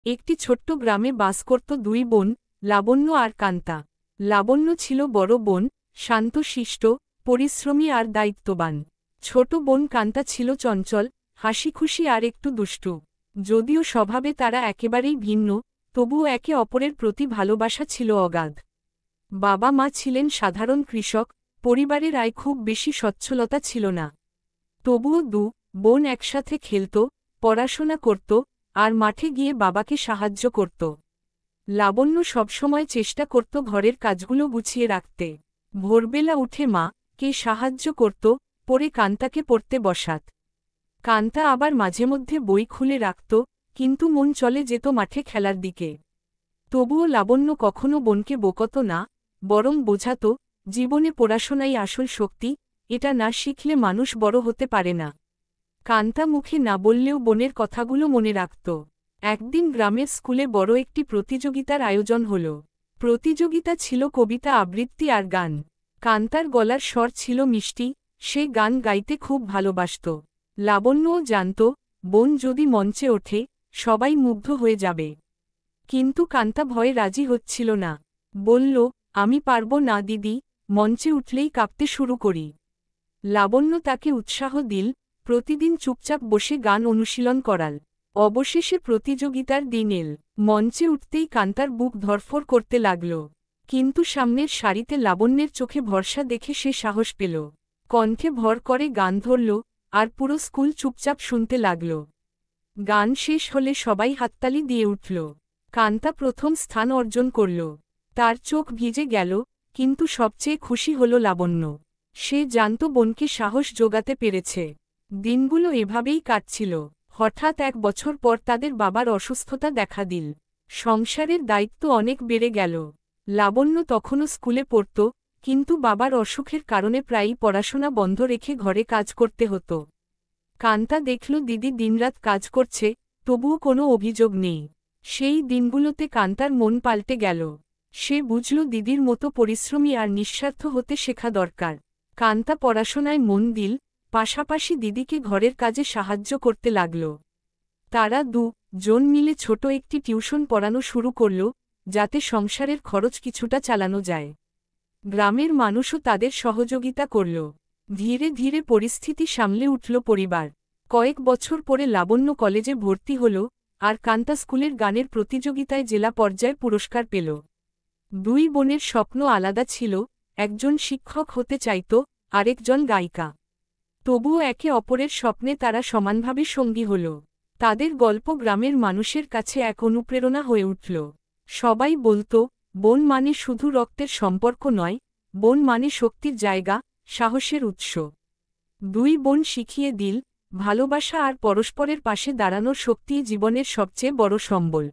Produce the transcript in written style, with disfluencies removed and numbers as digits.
একটি ছোট্ট গ্রামে বাস করত দুই বোন, লাবণ্য আর কান্তা। লাবণ্য ছিল বড় বোন, শান্তশিষ্ট, পরিশ্রমী আর দায়িত্ববান। ছোট বোন কান্তা ছিল চঞ্চল, হাসিখুশি আর একটু দুষ্টু। যদিও স্বভাবে তারা একেবারেই ভিন্ন, তবুও একে অপরের প্রতি ভালোবাসা ছিল অগাধ। বাবা মা ছিলেন সাধারণ কৃষক, পরিবারের আয় খুব বেশি সচ্ছলতা ছিল না। তবুও বোন একসাথে খেলত, পড়াশোনা করত, আর মাঠে গিয়ে বাবাকে সাহায্য করত। লাবণ্য সবসময় চেষ্টা করত ঘরের কাজগুলো গুছিয়ে রাখতে। ভোরবেলা উঠে কে সাহায্য করত, পরে কান্তাকে পড়তে বসাত। কান্তা আবার মাঝেমধ্যে বই খুলে রাখত, কিন্তু মন চলে যেত মাঠে খেলার দিকে। তবুও লাবণ্য কখনো বোনকে বকত না, বরং বোঝাত, জীবনে পড়াশোনাই আসল শক্তি, এটা না শিখলে মানুষ বড় হতে পারে না। কান্তা মুখে না বললেও বোনের কথাগুলো মনে রাখত। একদিন গ্রামের স্কুলে বড় একটি প্রতিযোগিতার আয়োজন হল। প্রতিযোগিতা ছিল কবিতা আবৃত্তি আর গান। কান্তার গলার স্বর ছিল মিষ্টি, সে গান গাইতে খুব ভালোবাসত। লাবণ্যও জানত, বোন যদি মঞ্চে ওঠে, সবাই মুগ্ধ হয়ে যাবে। কিন্তু কান্তা ভয়ে রাজি হচ্ছিল না। বলল, আমি পারব না দিদি, মঞ্চে উঠলেই কাঁপতে শুরু করি। লাবণ্য তাকে উৎসাহ দিল, প্রতিদিন চুপচাপ বসে গান অনুশীলন করাল। অবশেষে প্রতিযোগিতার দিন এল। মঞ্চে উঠতেই কান্তার বুক ধড়ফড় করতে লাগল। কিন্তু সামনের সারিতে লাবণ্যের চোখে ভরসা দেখে সে সাহস পেল। কণ্ঠে ভর করে গান ধরল, আর পুরো স্কুল চুপচাপ শুনতে লাগল। গান শেষ হলে সবাই হাততালি দিয়ে উঠল। কান্তা প্রথম স্থান অর্জন করল। তার চোখ ভিজে গেল, কিন্তু সবচেয়ে খুশি হল লাবণ্য। সে জানত বোনকে সাহস জোগাতে পেরেছে। দিনগুলো এভাবেই কাটছিল। হঠাৎ এক বছর পর তাদের বাবার অসুস্থতা দেখা দিল। সংসারের দায়িত্ব অনেক বেড়ে গেল। লাবণ্য তখনও স্কুলে পড়ত, কিন্তু বাবার অসুখের কারণে প্রায়ই পড়াশোনা বন্ধ রেখে ঘরে কাজ করতে হতো। কান্তা দেখল দিদি দিনরাত কাজ করছে, তবুও কোনো অভিযোগ নেই। সেই দিনগুলোতে কান্তার মন পাল্টে গেল। সে বুঝল দিদির মতো পরিশ্রমী আর নিঃস্বার্থ হতে শেখা দরকার। কান্তা পড়াশোনায় মন দিল, পাশাপাশি দিদিকে ঘরের কাজে সাহায্য করতে লাগল। তারা জন মিলে ছোট একটি টিউশন পড়ানো শুরু করল, যাতে সংসারের খরচ কিছুটা চালানো যায়। গ্রামের মানুষও তাদের সহযোগিতা করল। ধীরে ধীরে পরিস্থিতি সামলে উঠল পরিবার। কয়েক বছর পরে লাবণ্য কলেজে ভর্তি হল, আর কান্তা স্কুলের গানের প্রতিযোগিতায় জেলা পর্যায়ে পুরস্কার পেল। দুই বোনের স্বপ্ন আলাদা ছিল, একজন শিক্ষক হতে চাইত, আরেকজন গায়িকা। তবুও একে অপরের স্বপ্নে তারা সমানভাবে সঙ্গী হল। তাদের গল্প গ্রামের মানুষের কাছে এক অনুপ্রেরণা হয়ে উঠল। সবাই বলত, বোন মানে শুধু রক্তের সম্পর্ক নয়, বোন মানে শক্তির জায়গা, সাহসের উৎস। দুই বোন শিখিয়ে দিল, ভালোবাসা আর পরস্পরের পাশে দাঁড়ানোর শক্তিই জীবনের সবচেয়ে বড় সম্বল।